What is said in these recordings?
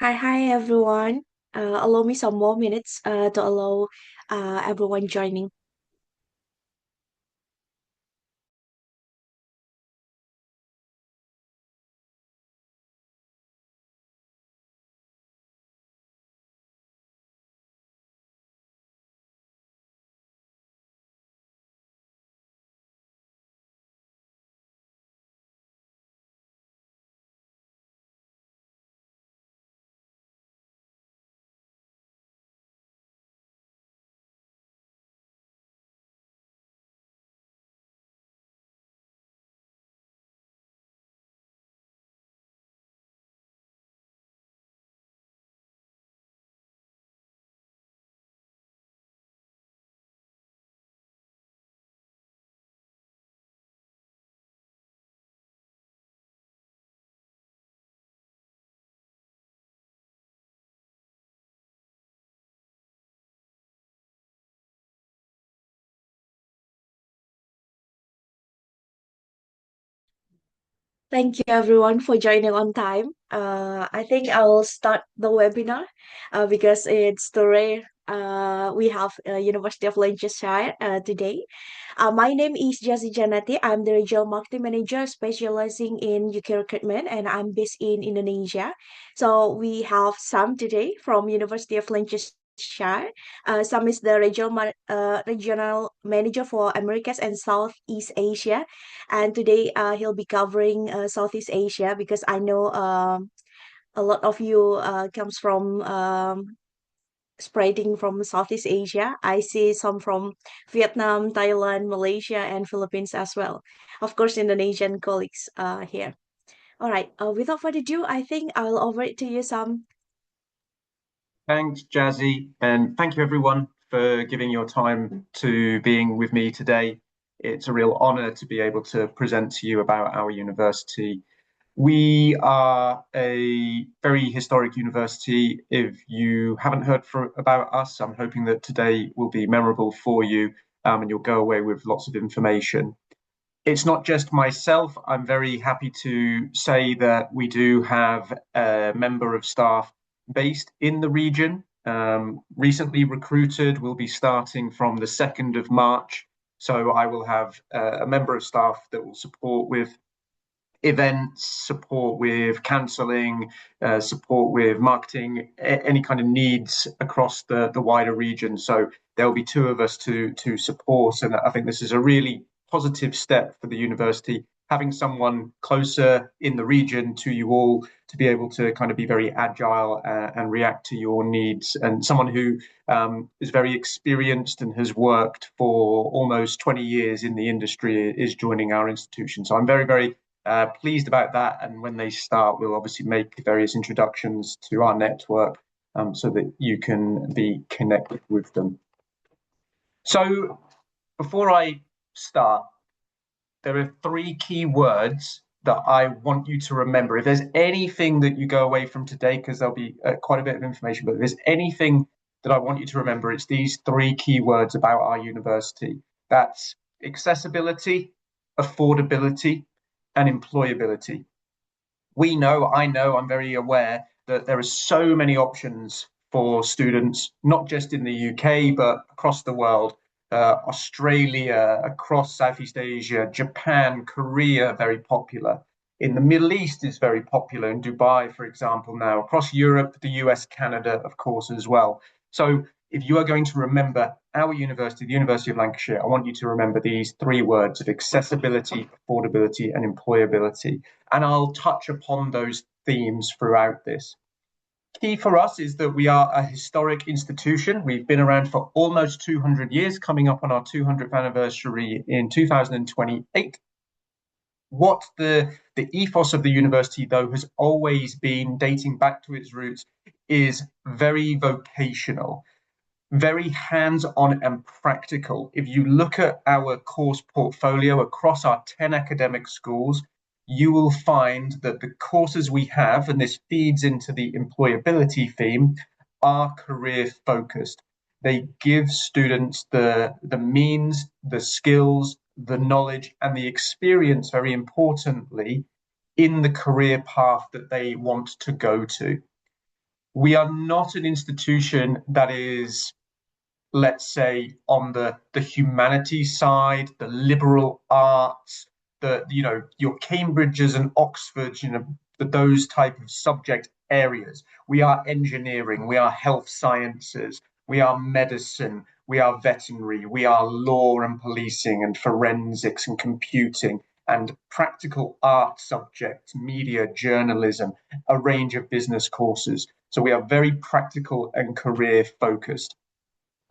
Hi everyone. Allow me some more minutes to allow everyone joining. Thank you everyone for joining on time. I think I'll start the webinar because it's today. We have University of Lancashire today. My name is Jazzy Janati. I'm the regional marketing manager specializing in UK recruitment, and I'm based in Indonesia. So we have Sam today from University of Lancashire. Sam is the regional manager for Americas and Southeast Asia, and today he'll be covering Southeast Asia because I know a lot of you comes from spreading from Southeast Asia. I see some from Vietnam, Thailand, Malaysia, and Philippines as well. Of course, Indonesian colleagues here. All right. Without further ado, I think I'll over it to you, Sam. Thanks, Jazzy, and thank you everyone for giving your time to being with me today. It's a real honor to be able to present to you about our university. We are a very historic university. If you haven't heard about us, I'm hoping that today will be memorable for you, and you'll go away with lots of information. It's not just myself. I'm very happy to say that we do have a member of staff based in the region, recently recruited, will be starting from the 2nd of March. So I will have a member of staff that will support with events, support with cancelling, support with marketing, any kind of needs across the wider region. So there'll be two of us to support, and I think this is a really positive step for the university, having someone closer in the region to you all to be able to kind of be very agile and react to your needs, and someone who is very experienced and has worked for almost 20 years in the industry is joining our institution. So I'm very pleased about that. And when they start, we'll obviously make various introductions to our network so that you can be connected with them. So before I start, there are three key words that I want you to remember. If there's anything that you go away from today, because there'll be quite a bit of information, but if there's anything that I want you to remember, it's these three key words about our university. That's accessibility, affordability, and employability. I know, I'm very aware that there are so many options for students, not just in the UK, but across the world. Australia, across Southeast Asia, Japan, Korea, very popular. In the Middle East is very popular, in Dubai, for example, now. Across Europe, the US, Canada, of course, as well. So if you are going to remember our university, the University of Lancashire, I want you to remember these three words of accessibility, affordability, and employability. And I'll touch upon those themes throughout this. Key for us is that we are a historic institution. We've been around for almost 200 years, coming up on our 200th anniversary in 2028. What the ethos of the university, though, has always been, dating back to its roots, is very vocational, very hands-on and practical. If you look at our course portfolio across our 10 academic schools, you will find that the courses we have, and this feeds into the employability theme, are career focused. They give students the means, the skills, the knowledge, and the experience, very importantly, in the career path that they want to go to. We are not an institution that is, let's say, on the humanities side, the liberal arts, the your Cambridges and Oxfords, those type of subject areas. We are engineering, we are health sciences, we are medicine, we are veterinary, we are law and policing and forensics and computing and practical art subjects, media, journalism, a range of business courses. So we are very practical and career focused.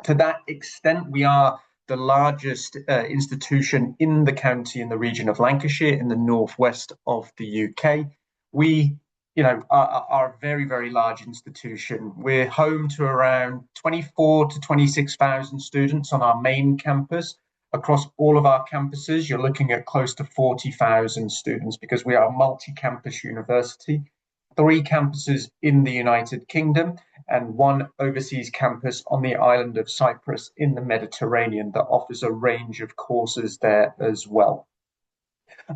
To that extent, we are the largest institution in the county in the region of Lancashire in the northwest of the UK. We, are a very, very large institution. We're home to around 24 to 26,000 students on our main campus. Across all of our campuses, you're looking at close to 40,000 students because we are a multi-campus university. 3 campuses in the United Kingdom and 1 overseas campus on the island of Cyprus in the Mediterranean that offers a range of courses there as well.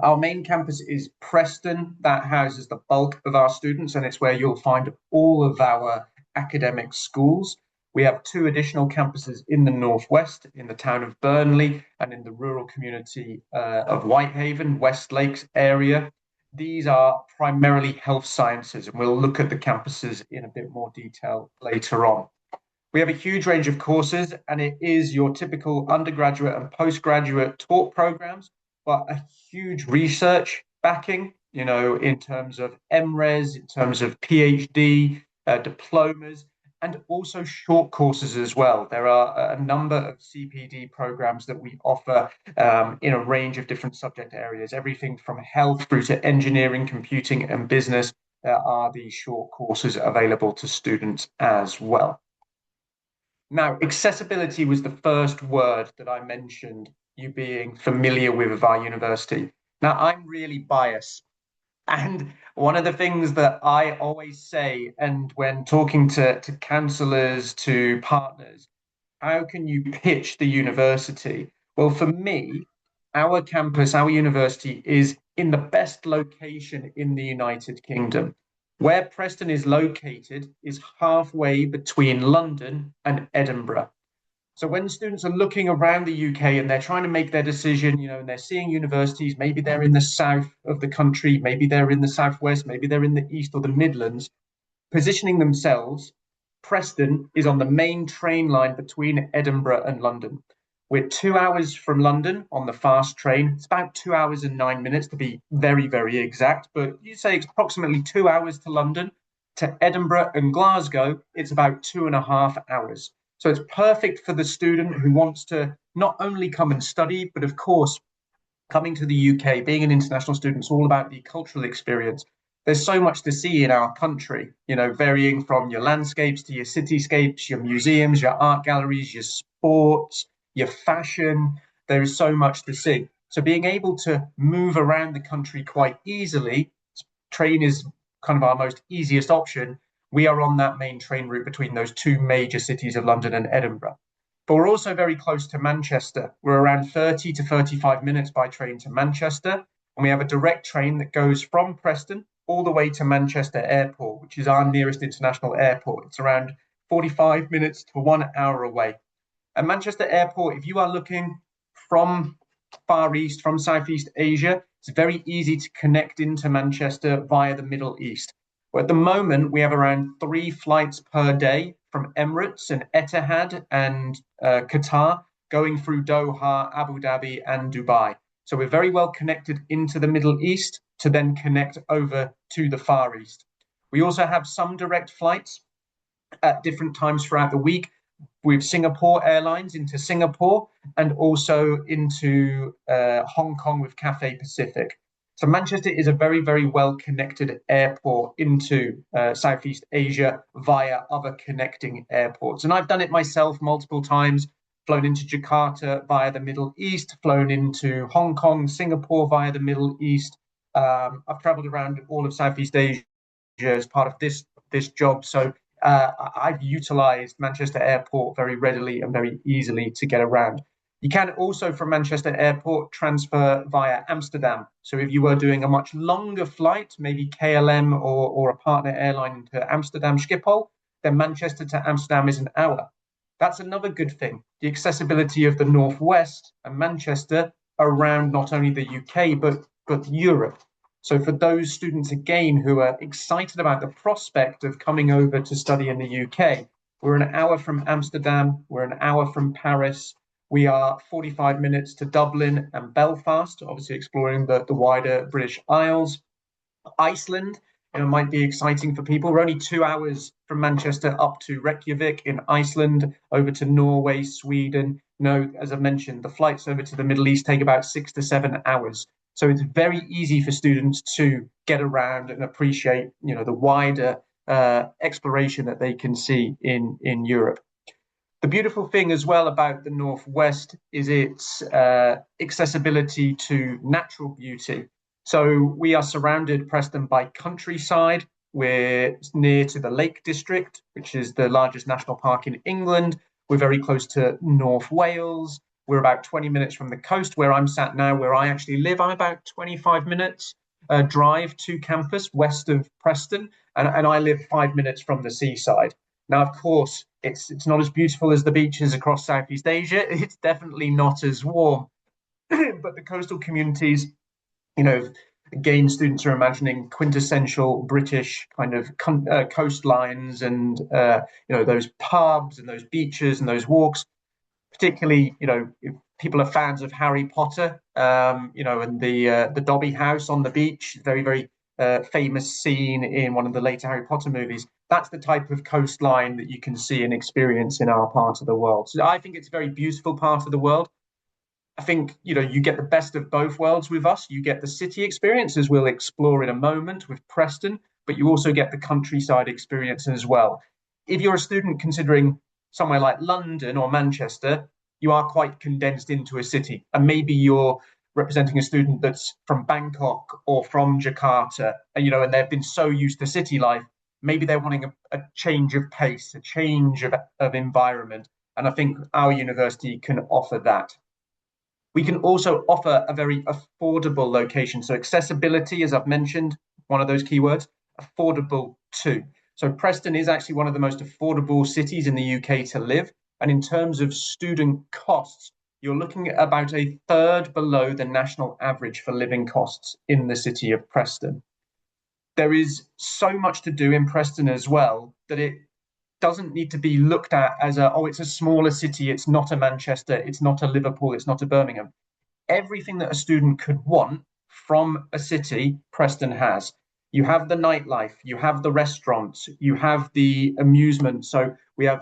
Our main campus is Preston. That houses the bulk of our students, and it's where you'll find all of our academic schools. We have 2 additional campuses in the northwest, in the town of Burnley, and in the rural community of Whitehaven, West Lakes area. These are primarily health sciences, and we'll look at the campuses in a bit more detail later on. We have a huge range of courses, and it is your typical undergraduate and postgraduate taught programs, but a huge research backing, in terms of MRes, in terms of PhD, diplomas, and also short courses as well. There are a number of CPD programs that we offer in a range of different subject areas, everything from health through to engineering, computing, and business. There are these short courses available to students as well. Now, accessibility was the first word that I mentioned, you being familiar with our university. Now, I'm really biased. And one of the things that I always say, and when talking to counselors, to partners, how can you pitch the university? Well, for me, our campus, our university is in the best location in the United Kingdom. Where Preston is located is halfway between London and Edinburgh. So when students are looking around the UK and they're trying to make their decision, and they're seeing universities, maybe they're in the south of the country, maybe they're in the southwest, maybe they're in the east or the Midlands, positioning themselves, Preston is on the main train line between Edinburgh and London. We're 2 hours from London on the fast train. It's about 2 hours and 9 minutes to be very, very exact, but you say it's approximately 2 hours to London. To Edinburgh and Glasgow, it's about 2.5 hours. So it's perfect for the student who wants to not only come and study, but of course, coming to the UK, being an international student, is all about the cultural experience. There's so much to see in our country, varying from your landscapes to your cityscapes, your museums, your art galleries, your sports, your fashion. There is so much to see. So being able to move around the country quite easily, train is kind of our most easiest option. We are on that main train route between those 2 major cities of London and Edinburgh. But we're also very close to Manchester. We're around 30 to 35 minutes by train to Manchester. And we have a direct train that goes from Preston all the way to Manchester Airport, which is our nearest international airport. It's around 45 minutes to 1 hour away. At Manchester Airport, if you are looking from Far East, from Southeast Asia, it's very easy to connect into Manchester via the Middle East. But at the moment, we have around 3 flights per day from Emirates and Etihad and Qatar, going through Doha, Abu Dhabi, and Dubai. So we're very well connected into the Middle East to then connect over to the Far East. We also have some direct flights at different times throughout the week with Singapore Airlines into Singapore and also into Hong Kong with Cathay Pacific. So Manchester is a very, very well connected airport into Southeast Asia via other connecting airports. And I've done it myself multiple times, flown into Jakarta via the Middle East, flown into Hong Kong, Singapore via the Middle East. I've traveled around all of Southeast Asia as part of this job. So I've utilized Manchester Airport very readily and very easily to get around. You can also, from Manchester Airport, transfer via Amsterdam. So if you were doing a much longer flight, maybe KLM or a partner airline into Amsterdam Schiphol, then Manchester to Amsterdam is an hour. That's another good thing. The accessibility of the Northwest and Manchester around not only the UK, but Europe. So for those students, again, who are excited about the prospect of coming over to study in the UK, we're an hour from Amsterdam, we're an hour from Paris, we are 45 minutes to Dublin and Belfast, obviously exploring the wider British Isles. Iceland, might be exciting for people. We're only 2 hours from Manchester up to Reykjavik in Iceland, over to Norway, Sweden. As I mentioned, the flights over to the Middle East take about 6 to 7 hours. So it's very easy for students to get around and appreciate, the wider exploration that they can see in Europe. The beautiful thing as well about the Northwest is its accessibility to natural beauty. So we are surrounded, Preston, by countryside. We're near to the Lake District, which is the largest national park in England. We're very close to North Wales. We're about 20 minutes from the coast where I'm sat now, where I actually live. I'm about 25 minutes drive to campus west of Preston, and I live 5 minutes from the seaside. Now, of course, it's not as beautiful as the beaches across Southeast Asia. It's definitely not as warm, but the coastal communities, again, students are imagining quintessential British kind of coastlines and those pubs and those beaches and those walks. Particularly, if people are fans of Harry Potter, and the Dobby House on the beach, very, very famous scene in one of the later Harry Potter movies. That's the type of coastline that you can see and experience in our part of the world. So I think it's a very beautiful part of the world. I think, you get the best of both worlds with us. You get the city experience, as we'll explore in a moment with Preston, but you also get the countryside experience as well. If you're a student considering somewhere like London or Manchester, you are quite condensed into a city. And maybe you're representing a student that's from Bangkok or from Jakarta, and they've been so used to city life. Maybe they're wanting a change of pace, a change of environment. And I think our university can offer that. We can also offer a very affordable location. So accessibility, as I've mentioned, one of those keywords, affordable too. So Preston is actually one of the most affordable cities in the UK to live. And in terms of student costs, you're looking at about a third below the national average for living costs in the city of Preston. There is so much to do in Preston as well that it doesn't need to be looked at as it's a smaller city, it's not a Manchester, it's not a Liverpool, it's not a Birmingham. Everything that a student could want from a city, Preston has. You have the nightlife, you have the restaurants, you have the amusement. So we have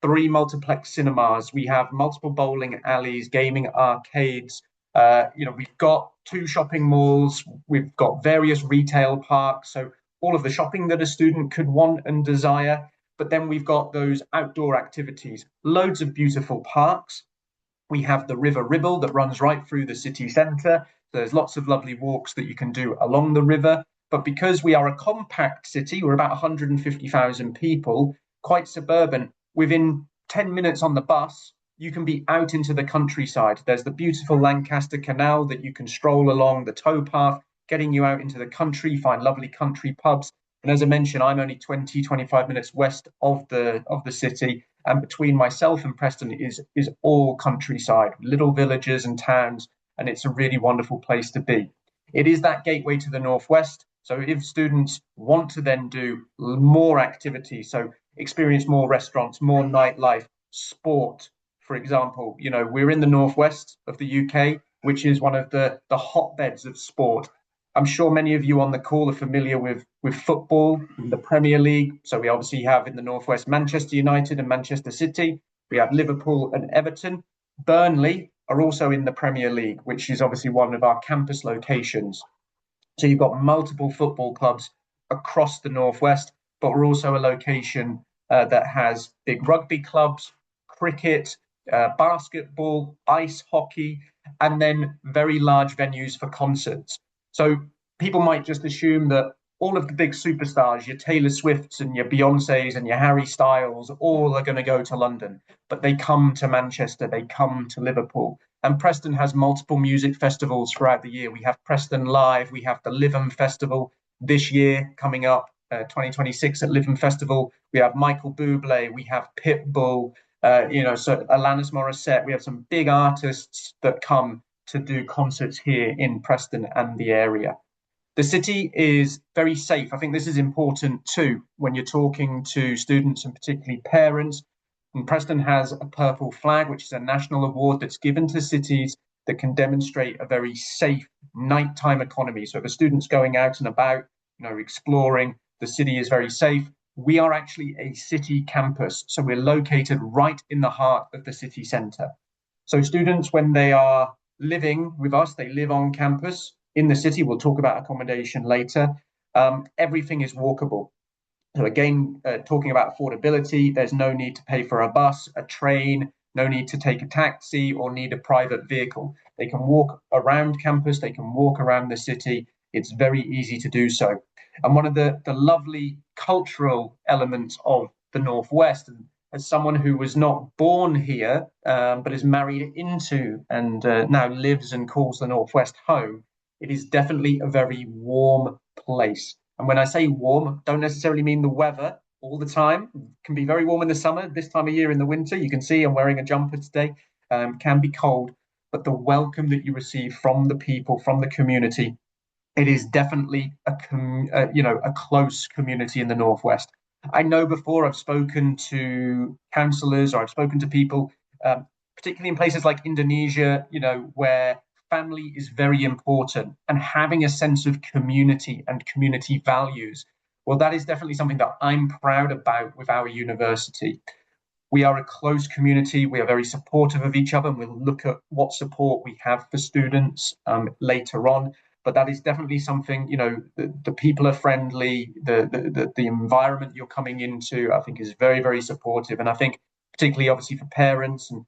3 multiplex cinemas, we have multiple bowling alleys, gaming arcades. We've got 2 shopping malls, we've got various retail parks. So all of the shopping that a student could want and desire. But then we've got those outdoor activities, loads of beautiful parks. We have the River Ribble that runs right through the city centre. There's lots of lovely walks that you can do along the river. But because we are a compact city, we're about 150,000 people, quite suburban, within 10 minutes on the bus, you can be out into the countryside. There's the beautiful Lancaster Canal that you can stroll along, the towpath, getting you out into the country, find lovely country pubs. And as I mentioned, I'm only 20, 25 minutes west of the city. And between myself and Preston is all countryside, little villages and towns. And it's a really wonderful place to be. It is that gateway to the Northwest. So if students want to then do more activity, so experience more restaurants, more nightlife, sport, for example, we're in the Northwest of the UK, which is one of the hotbeds of sport. I'm sure many of you on the call are familiar with football, the Premier League. So we obviously have in the Northwest Manchester United and Manchester City. We have Liverpool and Everton. Burnley are also in the Premier League, which is obviously one of our campus locations. So you've got multiple football clubs across the Northwest, but we're also a location that has big rugby clubs, cricket, basketball, ice hockey, and then very large venues for concerts. So people might just assume that all of the big superstars, your Taylor Swifts and your Beyoncés and your Harry Styles, all are going to go to London, but they come to Manchester, they come to Liverpool. And Preston has multiple music festivals throughout the year. We have Preston Live, we have the Livem Festival this year coming up. 2026 at Living Festival. We have Michael Bublé, we have Pitbull, so Alanis Morissette. We have some big artists that come to do concerts here in Preston and the area. The city is very safe. I think this is important too when you're talking to students and particularly parents. And Preston has a purple flag, which is a national award that's given to cities that can demonstrate a very safe nighttime economy. So if a student's going out and about, exploring, the city is very safe. We are actually a city campus, so we're located right in the heart of the city centre. So students, when they are living with us, they live on campus in the city. We'll talk about accommodation later. Everything is walkable. So again, talking about affordability, there's no need to pay for a bus, a train, no need to take a taxi or need a private vehicle. They can walk around campus, they can walk around the city. It's very easy to do so. And one of the lovely cultural elements of the Northwest, and as someone who was not born here, but is married into and now lives and calls the Northwest home, it is definitely a very warm place. And when I say warm, I don't necessarily mean the weather all the time. It can be very warm in the summer. This time of year in the winter, you can see I'm wearing a jumper today, can be cold. But the welcome that you receive from the people, from the community, it is definitely a close community in the Northwest. I know before I've spoken to councillors or I've spoken to people, particularly in places like Indonesia, where family is very important and having a sense of community and community values. Well, that is definitely something that I'm proud about with our university. We are a close community. We are very supportive of each other, and we'll look at what support we have for students later on. But that is definitely something, the people are friendly, the environment you're coming into, I think, is very, very supportive. And I think particularly obviously for parents and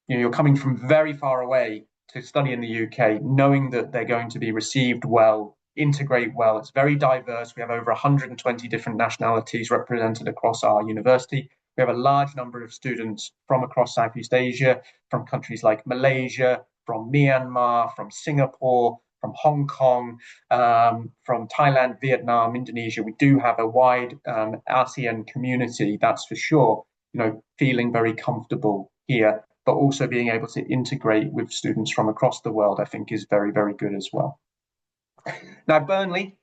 you're coming from very far away to study in the UK, knowing that they're going to be received well, integrate well. It's very diverse. We have over 120 different nationalities represented across our university. We have a large number of students from across Southeast Asia, from countries like Malaysia, from Myanmar, from Singapore, from Hong Kong, from Thailand, Vietnam, Indonesia. We do have a wide ASEAN community, that's for sure, feeling very comfortable here, but also being able to integrate with students from across the world, I think is very, very good as well. Now, Burnley,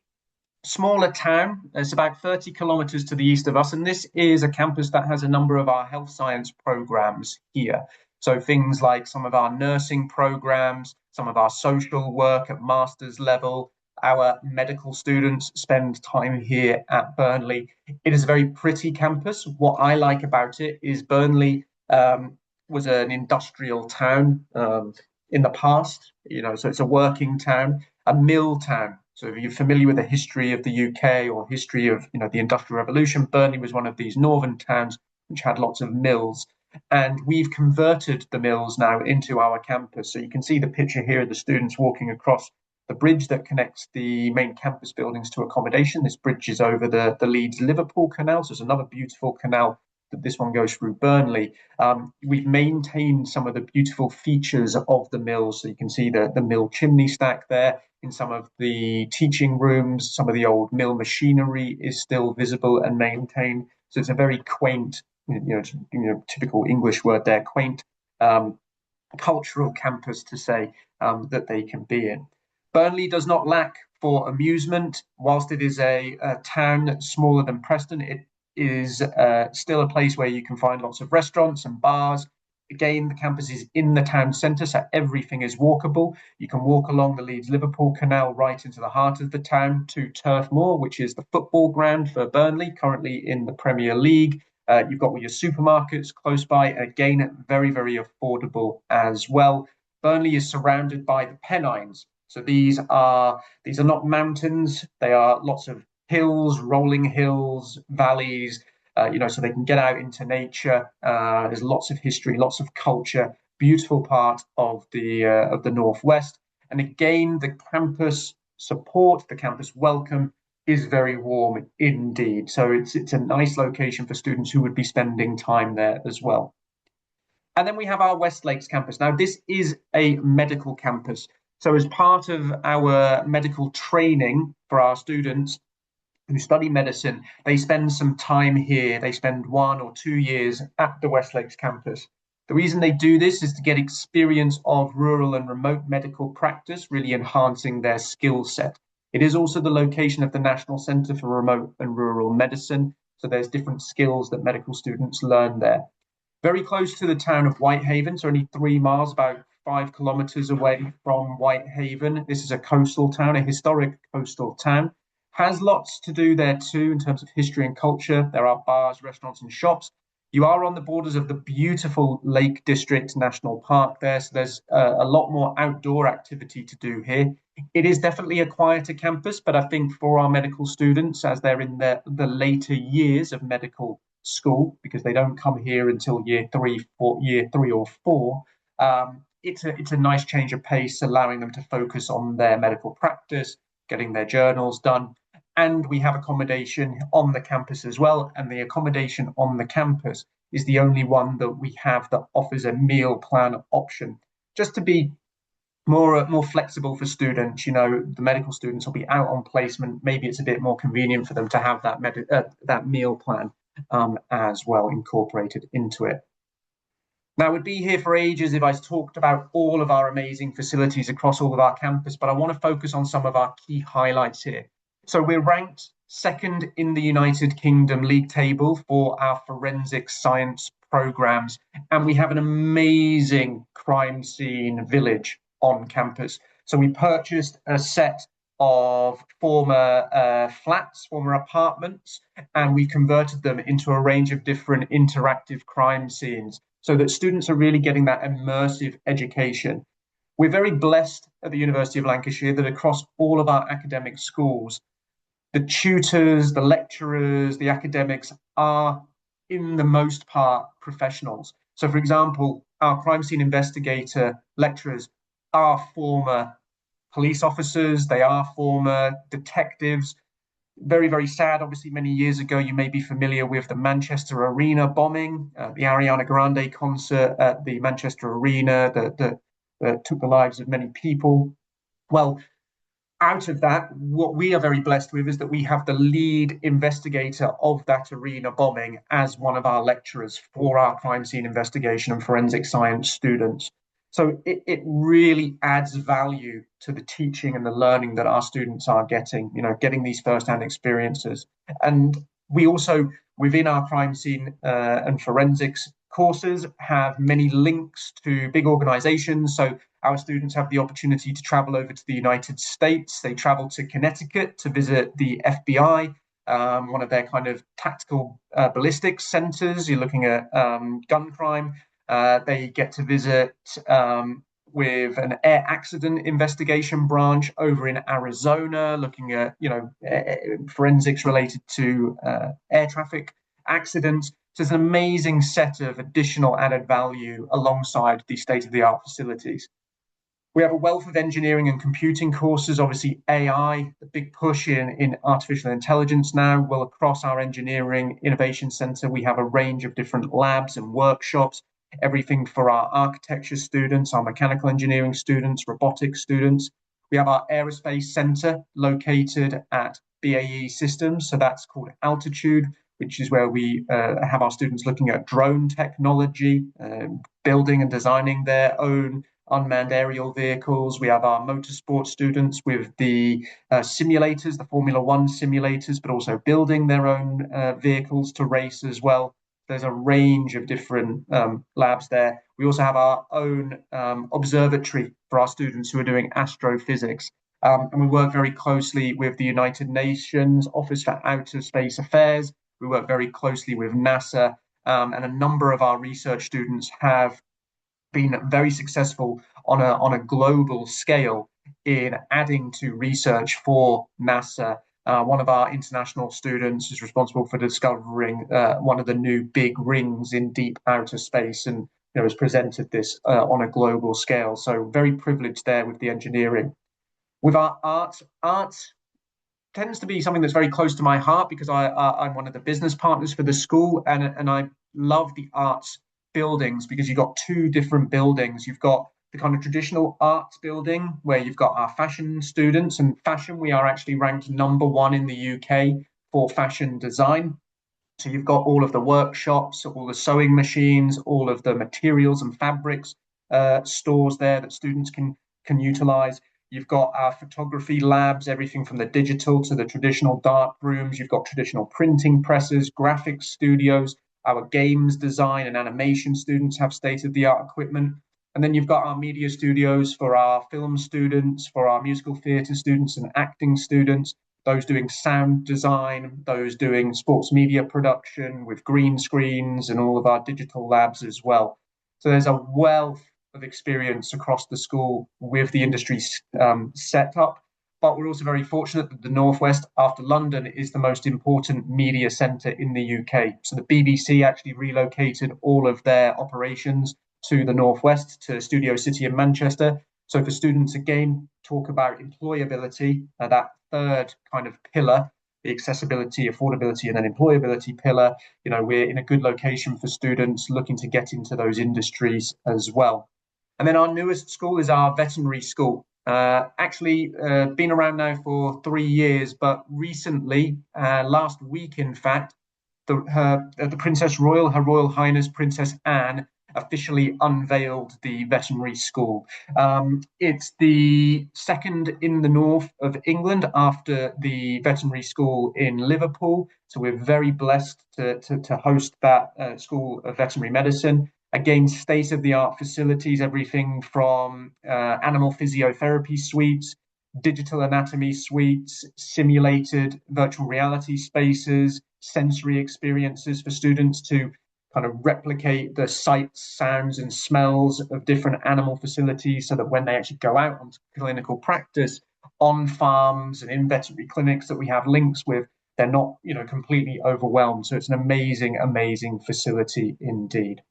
smaller town, it's about 30 kilometres to the east of us, and this is a campus that has a number of our health science programmes here. So things like some of our nursing programmes, some of our social work at master's level, our medical students spend time here at Burnley. It is a very pretty campus. What I like about it is Burnley was an industrial town in the past, so it's a working town, a mill town. So if you're familiar with the history of the UK or history of the Industrial Revolution, Burnley was one of these northern towns which had lots of mills. And we've converted the mills now into our campus. So you can see the picture here of the students walking across the bridge that connects the main campus buildings to accommodation. This bridge is over the Leeds-Liverpool Canal. So it's another beautiful canal that this one goes through Burnley. We've maintained some of the beautiful features of the mills. So you can see the mill chimney stack there. In some of the teaching rooms, some of the old mill machinery is still visible and maintained. So it's a very quaint, typical English word there, quaint cultural campus to say that they can be in. Burnley does not lack for amusement. Whilst it is a town smaller than Preston, it is still a place where you can find lots of restaurants and bars. Again, the campus is in the town centre, so everything is walkable. You can walk along the Leeds-Liverpool Canal right into the heart of the town to Turf Moor, which is the football ground for Burnley, currently in the Premier League. You've got all your supermarkets close by. Again, very, very affordable as well. Burnley is surrounded by the Pennines. So these are not mountains. They are lots of hills, rolling hills, valleys, so they can get out into nature. There's lots of history, lots of culture, beautiful part of the Northwest. And again, the campus support, the campus welcome is very warm indeed. So it's a nice location for students who would be spending time there as well. And then we have our West Lakes campus. Now, this is a medical campus. So as part of our medical training for our students, who study medicine, they spend some time here. They spend 1 or 2 years at the West Lakes campus. The reason they do this is to get experience of rural and remote medical practice, really enhancing their skill set. It is also the location of the National Centre for Remote and Rural Medicine, so there's different skills that medical students learn there. Very close to the town of Whitehaven, so only 3 miles, about 5 kilometers away from Whitehaven. This is a coastal town, a historic coastal town. Has lots to do there too in terms of history and culture. There are bars, restaurants, and shops. You are on the borders of the beautiful Lake District National Park there, so there's a lot more outdoor activity to do here. It is definitely a quieter campus, but I think for our medical students, as they're in the later years of medical school, because they don't come here until year 3 or 4. It's a nice change of pace, allowing them to focus on their medical practice, getting their journals done. And we have accommodation on the campus as well. And the accommodation on the campus is the only one that we have that offers a meal plan option, just to be more flexible for students. The medical students will be out on placement. Maybe it's a bit more convenient for them to have that meal plan as well incorporated into it. Now, we'd be here for ages if I talked about all of our amazing facilities across all of our campus, but I want to focus on some of our key highlights here. So we're ranked second in the United Kingdom league table for our forensic science programs, and we have an amazing crime scene village on campus. So we purchased a set of former flats, former apartments, and we converted them into a range of different interactive crime scenes so that students are really getting that immersive education. We're very blessed at the University of Lancashire that across all of our academic schools, the tutors, the lecturers, the academics are, in the most part, professionals. So, for example, our crime scene investigator lecturers are former police officers, they are former detectives. Very, very sad. Obviously, many years ago, you may be familiar with the Manchester Arena bombing, the Ariana Grande concert at the Manchester Arena that took the lives of many people. Well, out of that, what we are very blessed with is that we have the lead investigator of that arena bombing as one of our lecturers for our crime scene investigation and forensic science students. So it really adds value to the teaching and the learning that our students are getting these first-hand experiences. And we also, within our crime scene and forensics courses, have many links to big organizations. So our students have the opportunity to travel over to the United States. They travel to Connecticut to visit the FBI, one of their kind of tactical ballistics centers. You're looking at gun crime. They get to visit with an air accident investigation branch over in Arizona, looking at forensics related to air traffic accidents. So it's an amazing set of additional added value alongside the state-of-the-art facilities. We have a wealth of engineering and computing courses, obviously AI, the big push in artificial intelligence now. Well, across our engineering innovation center, we have a range of different labs and workshops, everything for our architecture students, our mechanical engineering students, robotics students. We have our aerospace center located at BAE Systems, so that's called Altitude, which is where we have our students looking at drone technology, building and designing their own unmanned aerial vehicles. We have our motorsport students with the simulators, the Formula One simulators, but also building their own vehicles to race as well. There's a range of different labs there. We also have our own observatory for our students who are doing astrophysics. And we work very closely with the United Nations Office for Outer Space Affairs. We work very closely with NASA, and a number of our research students have been very successful on a global scale in adding to research for NASA. One of our international students is responsible for discovering one of the new big rings in deep outer space, and has presented this on a global scale. So very privileged there with the engineering. With our art tends to be something that's very close to my heart because I'm one of the business partners for the school, and I love the arts buildings because you've got two different buildings. You've got the kind of traditional arts building where you've got our fashion students, and fashion, we are actually ranked number one in the UK for fashion design. So you've got all of the workshops, all the sewing machines, all of the materials and fabrics stores there that students can utilize. You've got our photography labs, everything from the digital to the traditional dark rooms. You've got traditional printing presses, graphics studios. Our games design and animation students have state-of-the-art equipment. And then you've got our media studios for our film students, for our musical theatre students and acting students, those doing sound design, those doing sports media production with green screens and all of our digital labs as well. So there's a wealth of experience across the school with the industry set up. But we're also very fortunate that the Northwest, after London, is the most important media centre in the UK. So the BBC actually relocated all of their operations to the Northwest, to Studio City in Manchester. So for students, again, talk about employability, that third kind of pillar, the accessibility, affordability, and then employability pillar. We're in a good location for students looking to get into those industries as well. And then our newest school is our veterinary school. Been around now for 3 years, but recently, last week, in fact, the Princess Royal, Her Royal Highness Princess Anne, officially unveiled the veterinary school. It's the second in the north of England after the veterinary school in Liverpool. So we're very blessed to host that school of veterinary medicine. Again, state-of-the-art facilities, everything from animal physiotherapy suites, digital anatomy suites, simulated virtual reality spaces, sensory experiences for students to kind of replicate the sights, sounds, and smells of different animal facilities so that when they actually go out onto clinical practice on farms and in veterinary clinics that we have links with, they're not, completely overwhelmed. So it's an amazing, amazing facility indeed.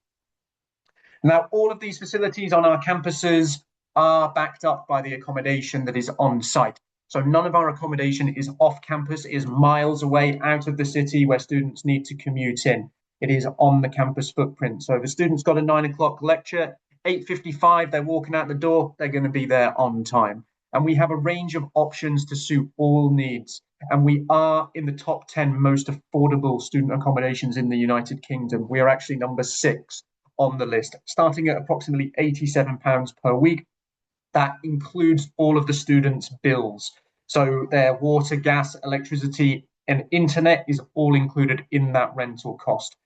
Now, all of these facilities on our campuses are backed up by the accommodation that is on site. So none of our accommodation is off campus, it is miles away out of the city where students need to commute in. It is on the campus footprint. So the students got a 9 o'clock lecture, 8:55, they're walking out the door, they're going to be there on time. And we have a range of options to suit all needs. And we are in the top 10 most affordable student accommodations in the United Kingdom. We are actually number 6 on the list, starting at approximately £87 per week. That includes all of the students' bills. So their water, gas, electricity, and internet is all included in that rental cost.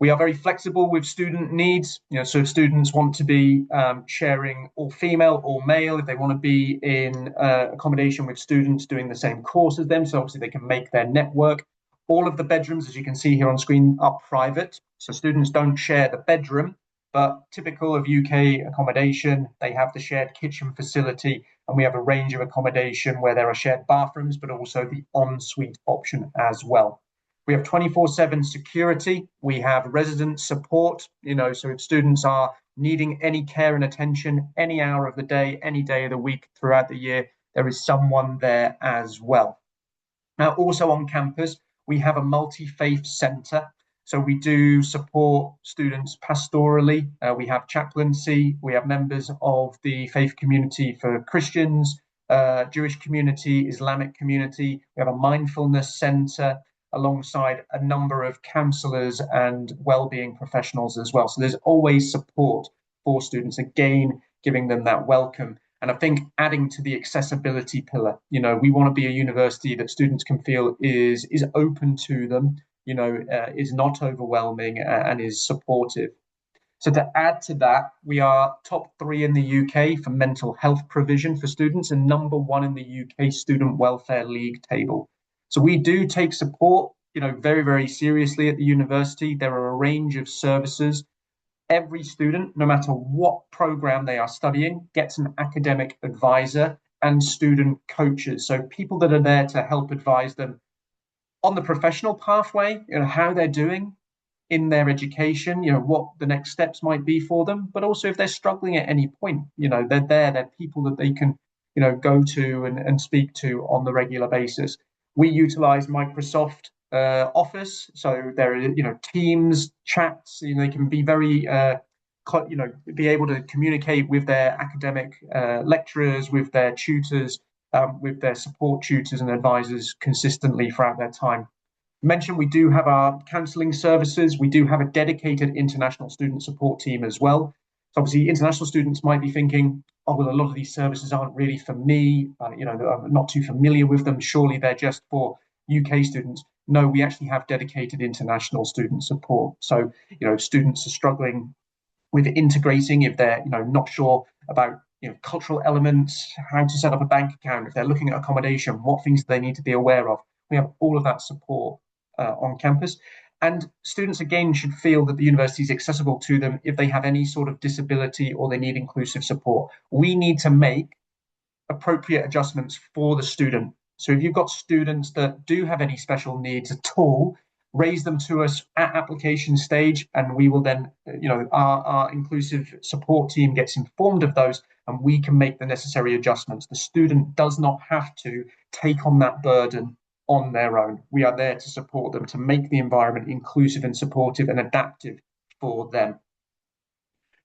We are very flexible with student needs. So if students want to be sharing all female or male, if they want to be in accommodation with students doing the same course as them, so obviously they can make their network. All of the bedrooms, as you can see here on screen, are private. So students don't share the bedroom, but typical of UK accommodation, they have the shared kitchen facility, and we have a range of accommodation where there are shared bathrooms, but also the ensuite option as well. We have 24/7 security. We have resident support, so if students are needing any care and attention any hour of the day, any day of the week throughout the year, there is someone there as well. Now, also on campus, we have a multi-faith centre. So we do support students pastorally. We have chaplaincy. We have members of the faith community for Christians, Jewish community, Islamic community. We have a mindfulness centre alongside a number of counsellors and wellbeing professionals as well. So there's always support for students, again, giving them that welcome. And I think adding to the accessibility pillar, we want to be a university that students can feel is open to them, is not overwhelming and is supportive. So to add to that, we are top 3 in the UK for mental health provision for students and number 1 in the UK Student Welfare League table. So we do take support, very, very seriously at the university. There are a range of services. Every student, no matter what program they are studying, gets an academic advisor and student coaches. So people that are there to help advise them on the professional pathway, how they're doing in their education, what the next steps might be for them, but also if they're struggling at any point, they're people that they can, go to and speak to on the regular basis. We utilize Microsoft Office, so there are, Teams, chats, they can be very, be able to communicate with their academic lecturers, with their tutors, with their support tutors and advisors consistently throughout their time. Mentioned we do have our counselling services. We do have a dedicated international student support team as well. So obviously, international students might be thinking, "Oh, well, a lot of these services aren't really for me. I'm not too familiar with them. Surely they're just for UK students." No, we actually have dedicated international student support. So students are struggling with integrating if they're not sure about cultural elements, how to set up a bank account, if they're looking at accommodation, what things do they need to be aware of. We have all of that support on campus. And students, again, should feel that the university is accessible to them if they have any sort of disability or they need inclusive support. We need to make appropriate adjustments for the student. So if you've got students that do have any special needs at all, raise them to us at application stage, and we will then, our inclusive support team gets informed of those, and we can make the necessary adjustments. The student does not have to take on that burden on their own. We are there to support them, to make the environment inclusive and supportive and adaptive for them.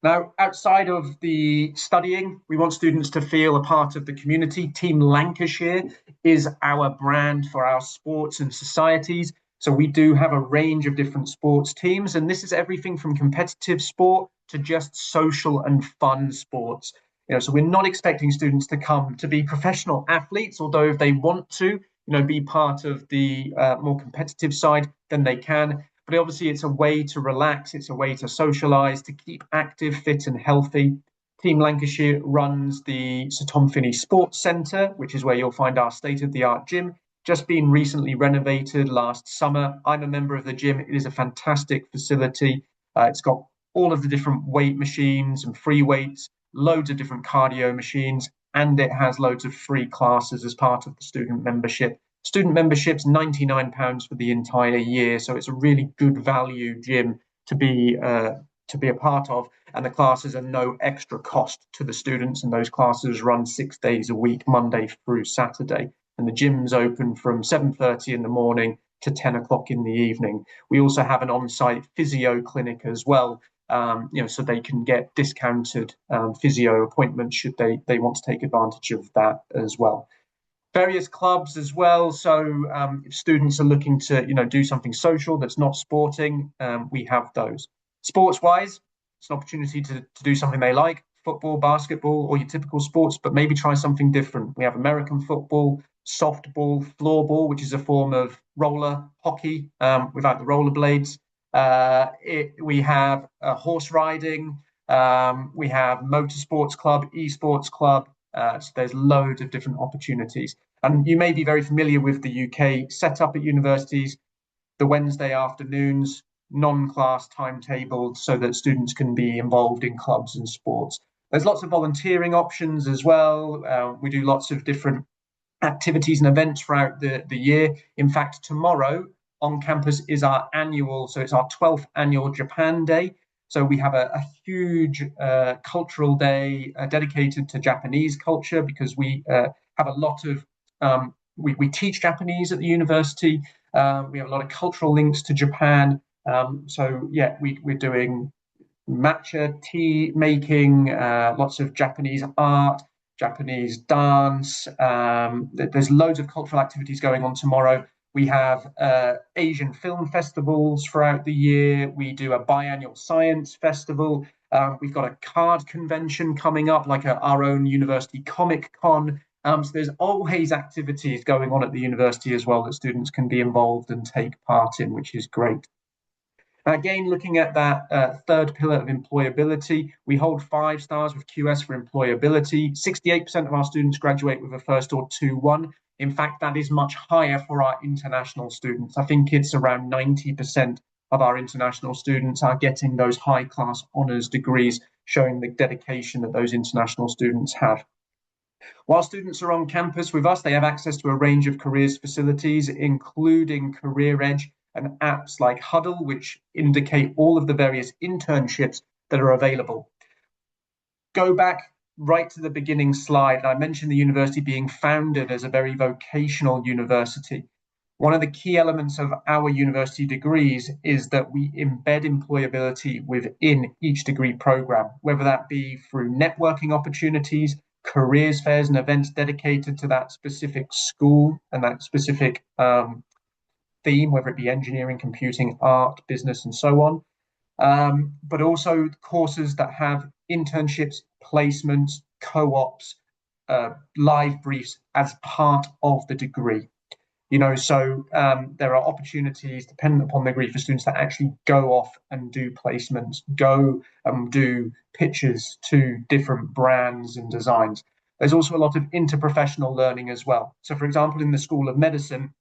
Now, outside of the studying, we want students to feel a part of the community. Team Lancashire is our brand for our sports and societies. So we do have a range of different sports teams, and this is everything from competitive sport to just social and fun sports. So we're not expecting students to come to be professional athletes, although if they want to, be part of the more competitive side, then they can. But obviously, it's a way to relax, it's a way to socialise, to keep active, fit, and healthy. Team Lancashire runs the Sir Tom Finney Sports Centre, which is where you'll find our state of the art gym, just been recently renovated last summer. I'm a member of the gym. It is a fantastic facility. It's got all of the different weight machines and free weights, loads of different cardio machines, and it has loads of free classes as part of the student membership. Student membership's £99 for the entire year, so it's a really good value gym to be a part of. And the classes are no extra cost to the students, and those classes run 6 days a week, Monday through Saturday. And the gym's open from 7:30 in the morning to 10 o'clock in the evening. We also have an on-site physio clinic as well, so they can get discounted physio appointments should they want to take advantage of that as well. Various clubs as well. So if students are looking to do something social that's not sporting, we have those. Sports wise, it's an opportunity to do something they like: football, basketball, or your typical sports, but maybe try something different. We have American football, softball, floorball, which is a form of roller hockey without the roller blades. We have horse riding. We have motorsports club, esports club. So there's loads of different opportunities. And you may be very familiar with the UK setup at universities, the Wednesday afternoons, non-class timetabled so that students can be involved in clubs and sports. There's lots of volunteering options as well. We do lots of different activities and events throughout the year. In fact, tomorrow on campus is our annual, so it's our 12th annual Japan Day. So we have a huge cultural day dedicated to Japanese culture because we have a lot of we teach Japanese at the university. We have a lot of cultural links to Japan. So yeah, we're doing matcha tea making, lots of Japanese art, Japanese dance. There's loads of cultural activities going on tomorrow. We have Asian film festivals throughout the year. We do a biannual science festival. We've got a card convention coming up, like our own university Comic Con. So there's always activities going on at the university as well that students can be involved and take part in, which is great. Again, looking at that third pillar of employability, we hold 5 stars with QS for employability. 68% of our students graduate with a first or 2-1. In fact, that is much higher for our international students. I think it's around 90% of our international students are getting those high-class honours degrees, showing the dedication that those international students have. While students are on campus with us, they have access to a range of careers facilities, including Career Edge and apps like Huddle, which indicate all of the various internships that are available. Go back right to the beginning slide. I mentioned the university being founded as a very vocational university. One of the key elements of our university degrees is that we embed employability within each degree program, whether that be through networking opportunities, careers fairs and events dedicated to that specific school and that specific theme, whether it be engineering, computing, art, business, and so on. But also courses that have internships, placements, co-ops, live briefs as part of the degree. So there are opportunities dependent upon the degree for students that actually go off and do placements, go and do pitches to different brands and designs. There's also a lot of interprofessional learning as well. So, for example, in the School of Medicine,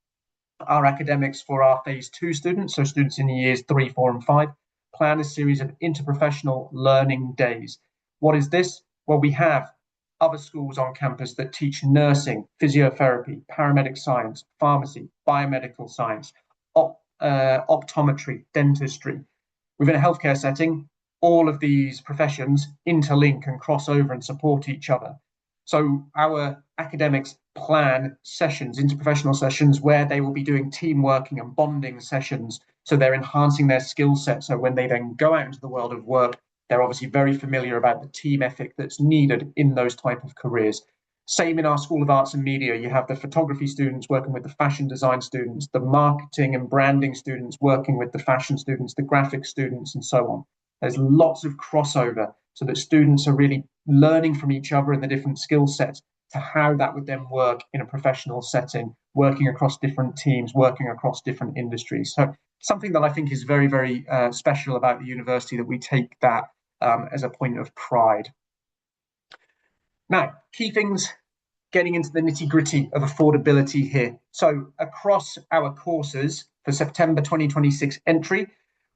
our academics for our phase two students, so students in years 3, 4, and 5, plan a series of interprofessional learning days. What is this? Well, we have other schools on campus that teach nursing, physiotherapy, paramedic science, pharmacy, biomedical science, optometry, dentistry. Within a healthcare setting, all of these professions interlink and cross over and support each other. So our academics plan sessions, interprofessional sessions, where they will be doing team working and bonding sessions. So they're enhancing their skill set. So when they then go out into the world of work, they're obviously very familiar about the team ethic that's needed in those type of careers. Same in our School of Arts and Media. You have the photography students working with the fashion design students, the marketing and branding students working with the fashion students, the graphic students, and so on. There's lots of crossover so that students are really learning from each other in the different skill sets to how that would then work in a professional setting, working across different teams, working across different industries. So something that I think is very, very special about the university, that we take that as a point of pride. Now, key things, getting into the nitty-gritty of affordability here. So across our courses for September 2026 entry,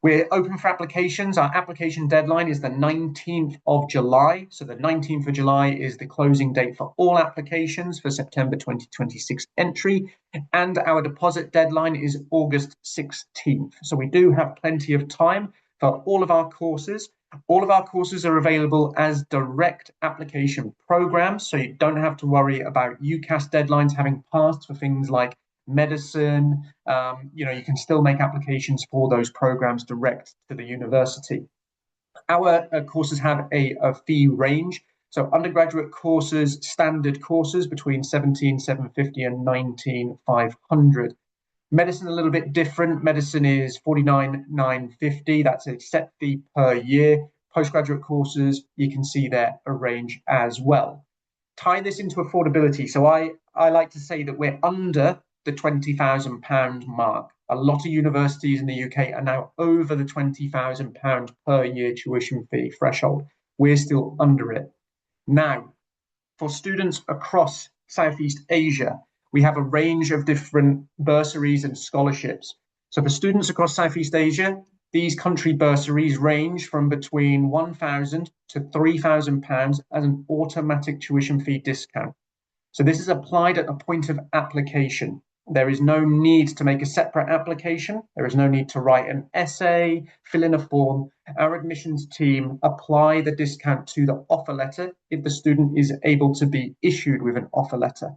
we're open for applications. Our application deadline is the 19th of July. So the 19th of July is the closing date for all applications for September 2026 entry. And our deposit deadline is August 16th. So we do have plenty of time for all of our courses. All of our courses are available as direct application programs, so you don't have to worry about UCAS deadlines having passed for things like medicine. You can still make applications for those programs direct to the university. Our courses have a fee range. So undergraduate courses, standard courses between 17,750 and 19,500. Medicine a little bit different. Medicine is 49,950. That's a set fee per year. Postgraduate courses, you can see there a range as well. Tie this into affordability. So I like to say that we're under the £20,000 mark. A lot of universities in the UK are now over the £20,000 per year tuition fee threshold. We're still under it. Now, for students across Southeast Asia, we have a range of different bursaries and scholarships. So for students across Southeast Asia, these country bursaries range from between £1,000 to £3,000 as an automatic tuition fee discount. So this is applied at a point of application. There is no need to make a separate application. There is no need to write an essay, fill in a form. Our admissions team apply the discount to the offer letter if the student is able to be issued with an offer letter.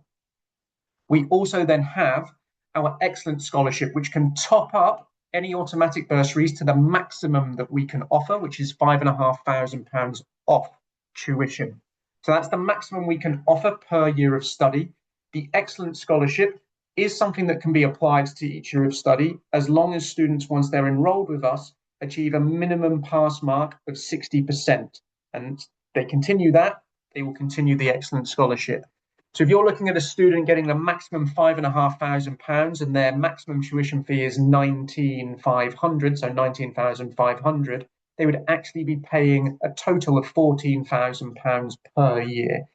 We also then have our excellent scholarship, which can top up any automatic bursaries to the maximum that we can offer, which is £5,500 off tuition. So that's the maximum we can offer per year of study. The excellent scholarship is something that can be applied to each year of study, as long as students, once they're enrolled with us, achieve a minimum pass mark of 60%. And they continue that, they will continue the excellent scholarship. So if you're looking at a student getting the maximum £5,500 and their maximum tuition fee is 19,500, so 19,500, they would actually be paying a total of £14,000 per year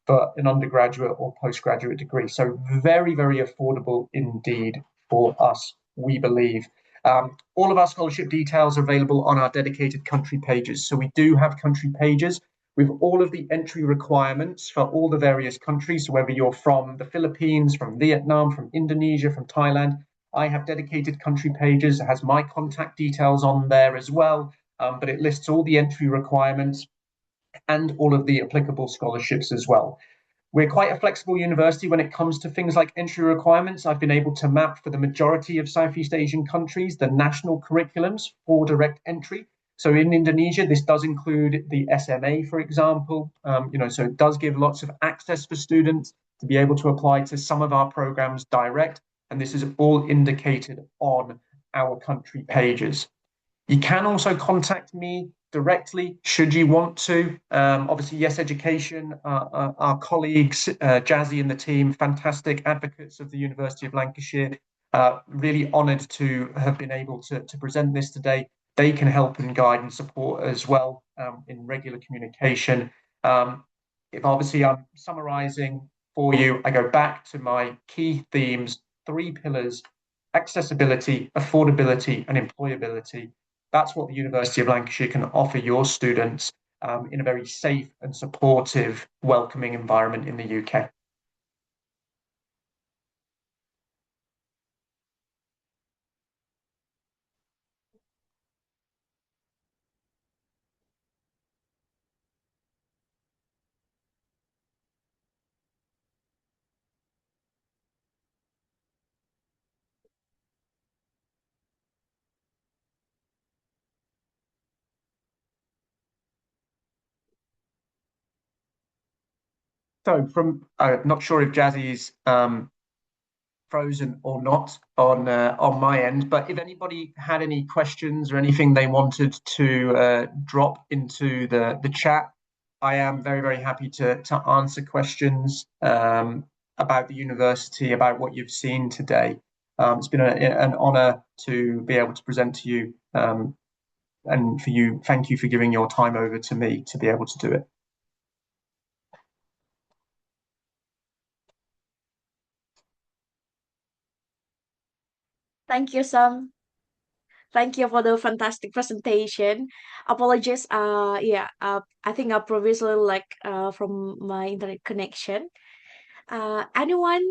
for an undergraduate or postgraduate degree. So very, very affordable indeed for us, we believe. All of our scholarship details are available on our dedicated country pages. So we do have country pages with all of the entry requirements for all the various countries. So whether you're from the Philippines, from Vietnam, from Indonesia, from Thailand, I have dedicated country pages. It has my contact details on there as well, but it lists all the entry requirements and all of the applicable scholarships as well. We're quite a flexible university when it comes to things like entry requirements. I've been able to map for the majority of Southeast Asian countries the national curriculums for direct entry. So in Indonesia, this does include the SMA, for example. So it does give lots of access for students to be able to apply to some of our programs direct. and this is all indicated on our country pages. You can also contact me directly should you want to. Obviously, Yes Education, our colleagues, Jazzy and the team, fantastic advocates of the University of Lancashire. Really honoured to have been able to present this today. They can help and guide and support as well in regular communication. If obviously I'm summarising for you, I go back to my key themes, three pillars: accessibility, affordability, and employability. That's what the University of Lancashire can offer your students in a very safe and supportive, welcoming environment in the UK. So, from not sure if Jazzy's frozen or not on my end. But if anybody had any questions or anything they wanted to drop into the chat, I am very happy to answer questions about the university, about what you've seen today. It's been an honour to be able to present to you, and for you, thank you for giving your time over to me to be able to do it. Thank you, Sam. Thank you for the fantastic presentation. Apologies. I think I previously from my internet connection. Anyone,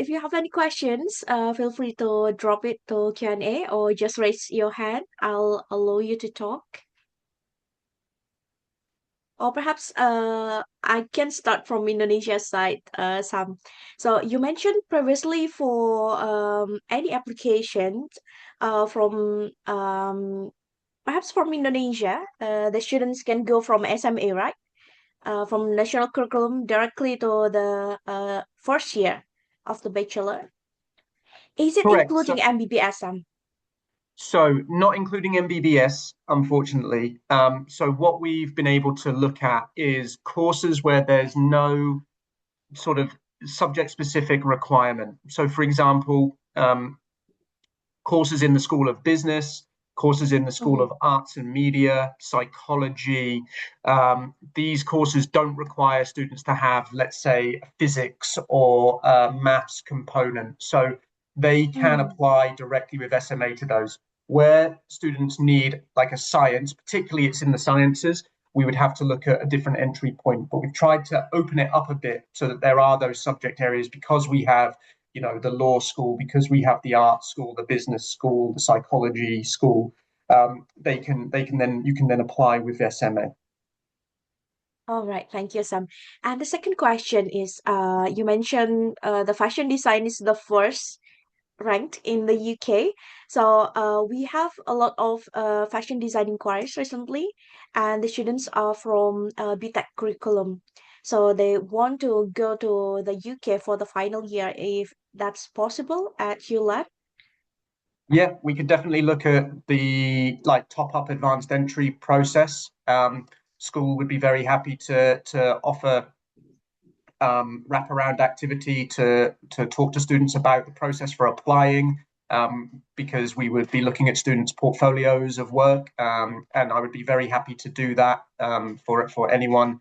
if you have any questions, feel free to drop it to Q&A or just raise your hand. I'll allow you to talk. Or perhaps I can start from Indonesia side, Sam. So you mentioned previously for any applications from perhaps from Indonesia, the students can go from SMA, right? From national curriculum directly to the first year of the bachelor. Is it Correct. including MBBS, Sam? So, not including MBBS, unfortunately. So, what we've been able to look at is courses where there's no sort of subject specific requirement. So, for example, courses in the School of Business, courses in the School Mm-hmm. of Arts and Media, psychology. These courses don't require students to have, let's say, a physics or a maths component. So they can Mm-hmm. apply directly with SMA to those. Where students need like a science, particularly it's in the sciences, we would have to look at a different entry point. But we've tried to open it up a bit so that there are those subject areas because we have the law school, because we have the art school, the business school, the psychology school. They can then you can then apply with SMA. All right, thank you, Sam. And the second question is, you mentioned the fashion design is the first ranked in the UK. So we have a lot of fashion design inquiries recently, and the students are from BTEC curriculum. So they want to go to the UK for the final year if that's possible at ULab. Yeah, we could definitely look at the like top up advanced entry process. School would be very happy to offer wraparound activity to talk to students about the process for applying, because we would be looking at students' portfolios of work, and I would be very happy to do that for anyone.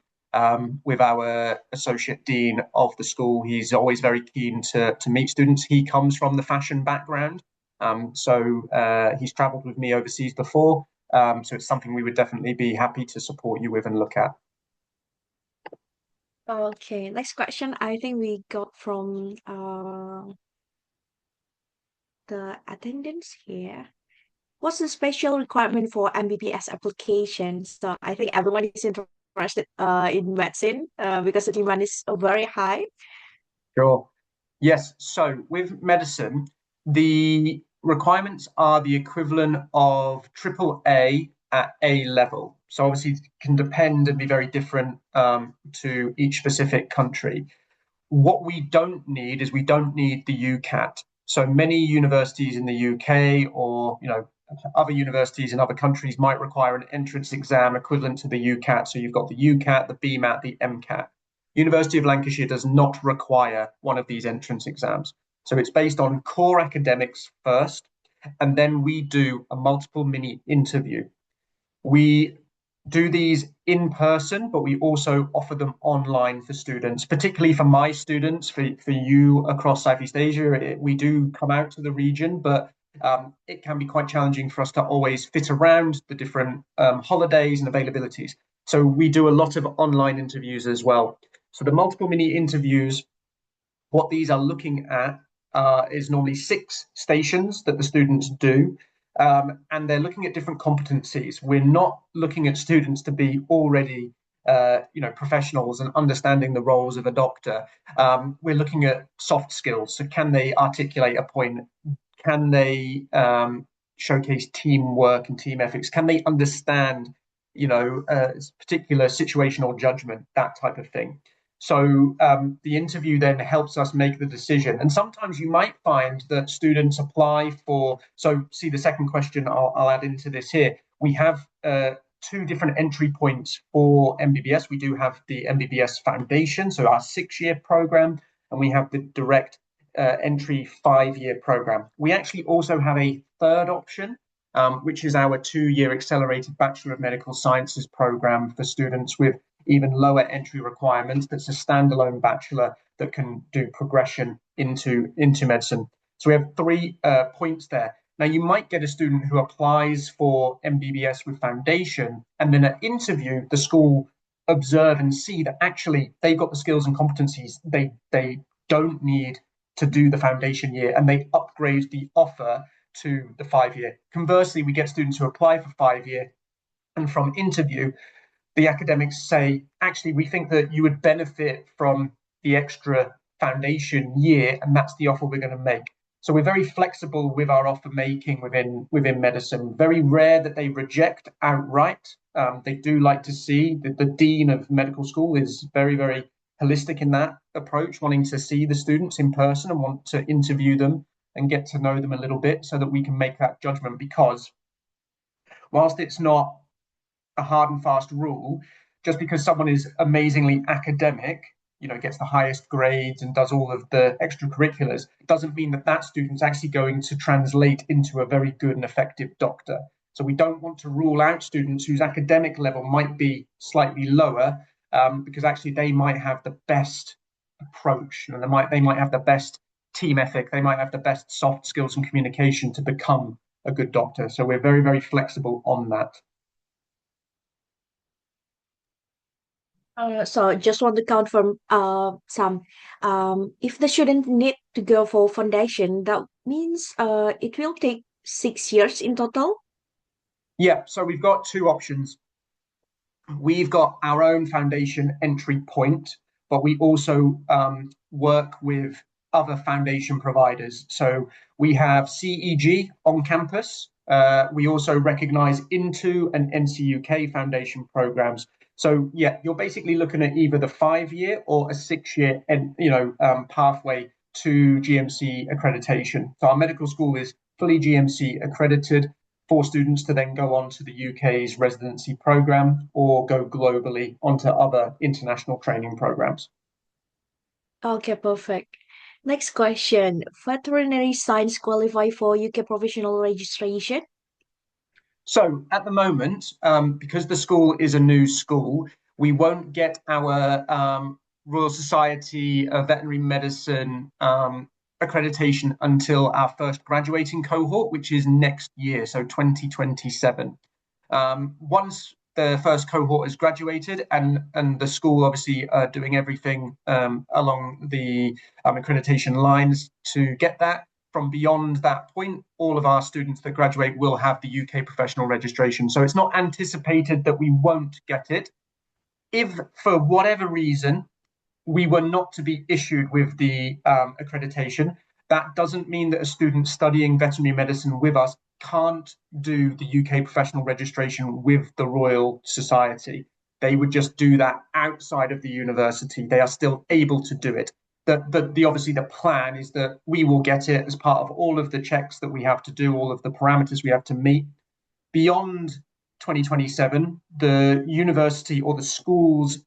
With our associate dean of the school, he's always very keen to meet students. He comes from the fashion background, so he's travelled with me overseas before. So it's something we would definitely be happy to support you with and look at. Okay, next question. I think we got from the attendance here. What's the special requirement for MBBS applications? So I think everyone is interested in medicine because the demand is very high. Sure. Yes. So with medicine, the requirements are the equivalent of triple A at A level. So obviously it can depend and be very different to each specific country. What we don't need is we don't need the UCAT. So many universities in the UK or other universities in other countries might require an entrance exam equivalent to the UCAT. So you've got the UCAT, the BMAT, the MCAT. University of Lancashire does not require one of these entrance exams. So it's based on core academics first, and then we do a multiple mini interview. We do these in person, but we also offer them online for students, particularly for my students, for you across Southeast Asia. We do come out to the region, but it can be quite challenging for us to always fit around the different holidays and availabilities. So we do a lot of online interviews as well. So the multiple mini interviews, what these are looking at is normally 6 stations that the students do. And they're looking at different competencies. We're not looking at students to be already professionals and understanding the roles of a doctor. We're looking at soft skills. So can they articulate a point? Can they showcase teamwork and team ethics? Can they understand, particular situational judgment, that type of thing? So the interview then helps us make the decision. And sometimes you might find that students apply for, so see the second question I'll add into this here. We have 2 different entry points for MBBS. We do have the MBBS Foundation, so our 6-year program, and we have the direct entry 5-year program. We actually also have a third option, which is our 2-year accelerated Bachelor of Medical Sciences program for students with even lower entry requirements. That's a standalone bachelor that can do progression into medicine. So we have 3 points there. Now, you might get a student who applies for MBBS with foundation, and then at interview, the school observe and see that actually they've got the skills and competencies they don't need to do the foundation year, and they upgrade the offer to the 5-year. Conversely, we get students who apply for 5-year, and from interview, the academics say, actually, we think that you would benefit from the extra foundation year, and that's the offer we're going to make. So we're very flexible with our offer making within medicine. Very rare that they reject outright. They do like to see that the dean of medical school is very, very holistic in that approach, wanting to see the students in person and want to interview them and get to know them a little bit so that we can make that judgment. Because whilst it's not a hard and fast rule, just because someone is amazingly academic, gets the highest grades and does all of the extracurriculars, doesn't mean that that student's actually going to translate into a very good and effective doctor. So we don't want to rule out students whose academic level might be slightly lower, because actually they might have the best approach, and they might have the best team ethic, they might have the best soft skills and communication to become a good doctor. So we're very, very flexible on that. So just want to confirm some. If the student need to go for foundation, that means it will take 6 years in total. Yeah, so we've got 2 options. We've got our own foundation entry point, but we also work with other foundation providers. So we have CEG on campus. We also recognize Into and NCUK foundation programs. So yeah, you're basically looking at either the 5-year or a 6-year, pathway to GMC accreditation. So our medical school is fully GMC accredited for students to then go on to the UK's residency program or go globally onto other international training programs. Okay, perfect. Next question. Veterinary science qualify for UK professional registration? So at the moment, because the school is a new school, we won't get our Royal Society of Veterinary Medicine accreditation until our first graduating cohort, which is next year, so 2027. Once the first cohort has graduated, and the school obviously are doing everything along the accreditation lines to get that. From beyond that point, all of our students that graduate will have the UK professional registration. So it's not anticipated that we won't get it. If for whatever reason we were not to be issued with the accreditation, that doesn't mean that a student studying veterinary medicine with us can't do the UK professional registration with the Royal Society. They would just do that outside of the university. They are still able to do it. the obviously the plan is that we will get it as part of all of the checks that we have to do, all of the parameters we have to meet. Beyond 2027, the university or the school's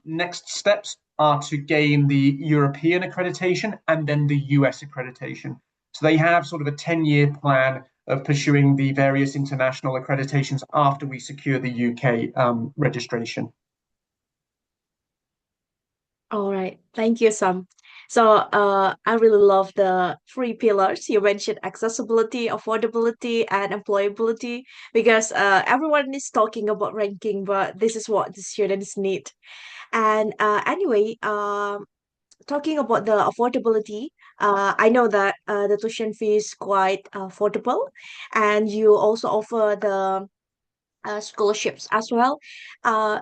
next steps are to gain the European accreditation and then the US accreditation. So they have sort of a 10-year plan of pursuing the various international accreditations after we secure the UK registration. All right. Thank you, Sam. So, I really love the three pillars you mentioned: accessibility, affordability, and employability, because everyone is talking about ranking, but this is what the students need. And anyway, talking about the affordability, I know that the tuition fee is quite affordable, and you also offer the scholarships as well. Uh,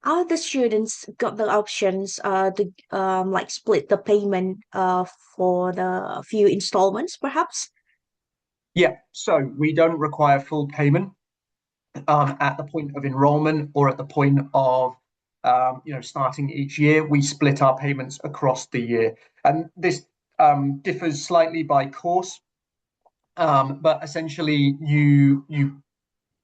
are the students got the options to like split the payment for the few installments, perhaps? Yeah, so we don't require full payment at the point of enrollment or at the point of starting each year. We split our payments across the year, and this differs slightly by course. But essentially, you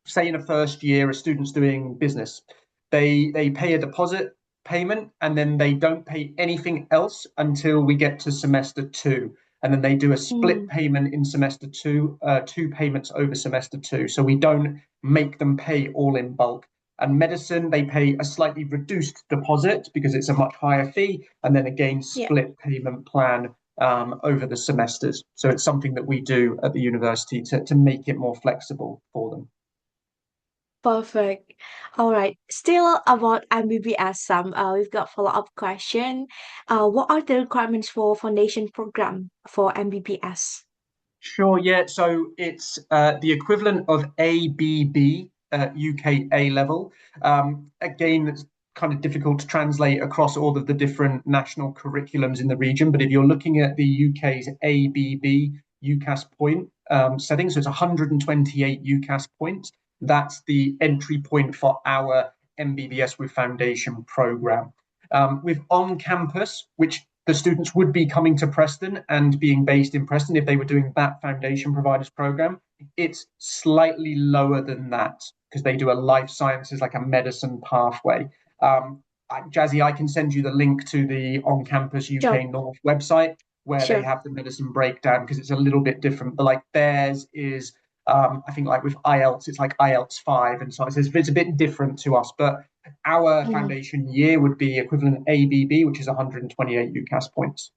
say in a first year, a student's doing business, they pay a deposit payment and then they don't pay anything else until we get to semester two. And then they do a split Mm, payment in semester two, two payments over semester two. So we don't make them pay all in bulk. And medicine, they pay a slightly reduced deposit because it's a much higher fee, and then again, yeah, split payment plan over the semesters. So it's something that we do at the university to make it more flexible for them. perfect. All right. Still about MBBS, Sam. We've got follow-up question. What are the requirements for foundation program for MBBS? Sure, yeah. So it's the equivalent of ABB, UK A level. Again, it's kind of difficult to translate across all of the different national curriculums in the region. But if you're looking at the UK's ABB UCAS point setting, so it's 128 UCAS points. That's the entry point for our MBBS with Foundation program. With on campus, which the students would be coming to Preston and being based in Preston if they were doing that foundation providers program. It's slightly lower than that because they do a life sciences, like a medicine pathway. Jazzy, I can send you the link to the on campus Sure, UK North website where they sure. have the medicine breakdown because it's a little bit different. But like theirs is, I think, like with IELTS, it's like IELTS 5 and so on. So it's a bit different to us. But our Mm. foundation year would be equivalent ABB, which is 128 UCAS points.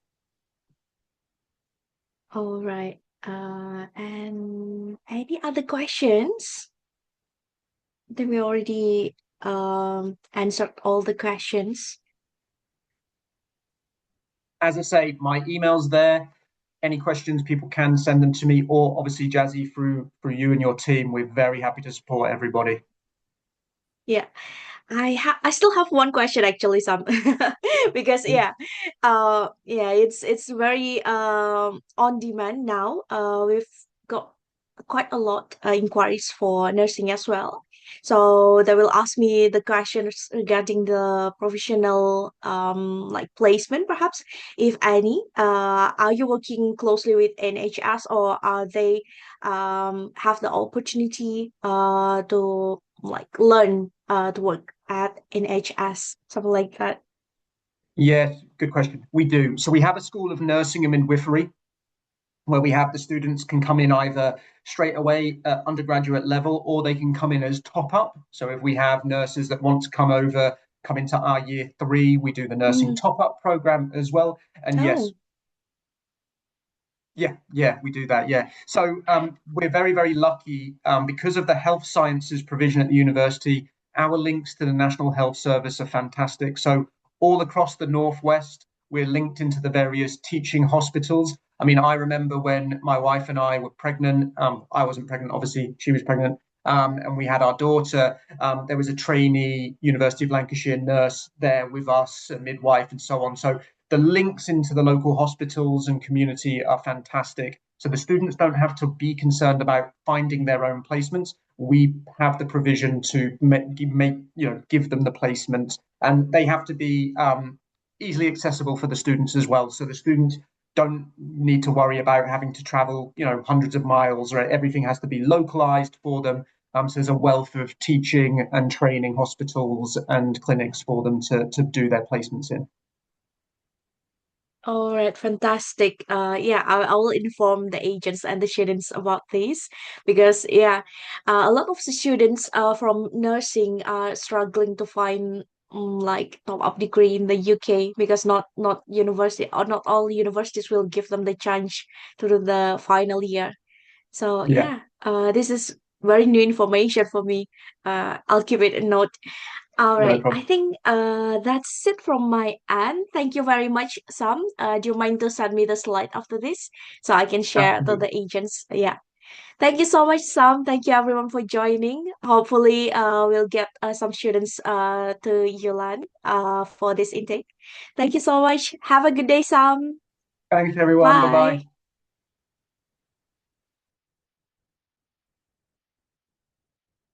All right. And any other questions? I think we already answered all the questions. As I say, my email's there. Any questions, people can send them to me, or obviously Jazzy through you and your team. We're very happy to support everybody. Yeah. I still have one question actually, Sam, because it's very on demand now. We've got quite a lot inquiries for nursing as well. So they will ask me the questions regarding the professional like placement, perhaps, if any. Are you working closely with NHS, or are they have the opportunity to like learn to work at NHS, something like that? Yes, good question. We do. So we have a school of nursing and midwifery where we have the students can come in either straight away at undergraduate level or they can come in as top up. So if we have nurses that want to come over, come into our year three, we do the nursing Mm. top up program as well. And yes, Oh, yeah, we do that. Yeah. So we're very, very lucky because of the health sciences provision at the university. Our links to the National Health Service are fantastic. So all across the Northwest, we're linked into the various teaching hospitals. I mean, I remember when my wife and I were pregnant. I wasn't pregnant, obviously, she was pregnant. And we had our daughter. There was a trainee University of Lancashire nurse there with us, a midwife, and so on. So the links into the local hospitals and community are fantastic. So the students don't have to be concerned about finding their own placements. We have the provision to give them the placement, and they have to be easily accessible for the students as well. So the students don't need to worry about having to travel, hundreds of miles, right? Everything has to be localized for them. So there's a wealth of teaching and training hospitals and clinics for them to do their placements in. All right, fantastic. Yeah, I will inform the agents and the students about this because yeah, a lot of the students from nursing are struggling to find like top up degree in the UK because not university or not all universities will give them the chance to do the final year. So Yeah, yeah, this is very new information for me. I'll keep it a note. All no right, I problem. think that's it from my end. Thank you very much, Sam. Do you mind to send me the slide after this so I can share to Absolutely. the agents? Yeah. Thank you so much, Sam. Thank you everyone for joining. Hopefully, we'll get some students to Yulan for this intake. Thank you so much. Have a good day, Sam. Thanks, everyone. Bye bye. Bye.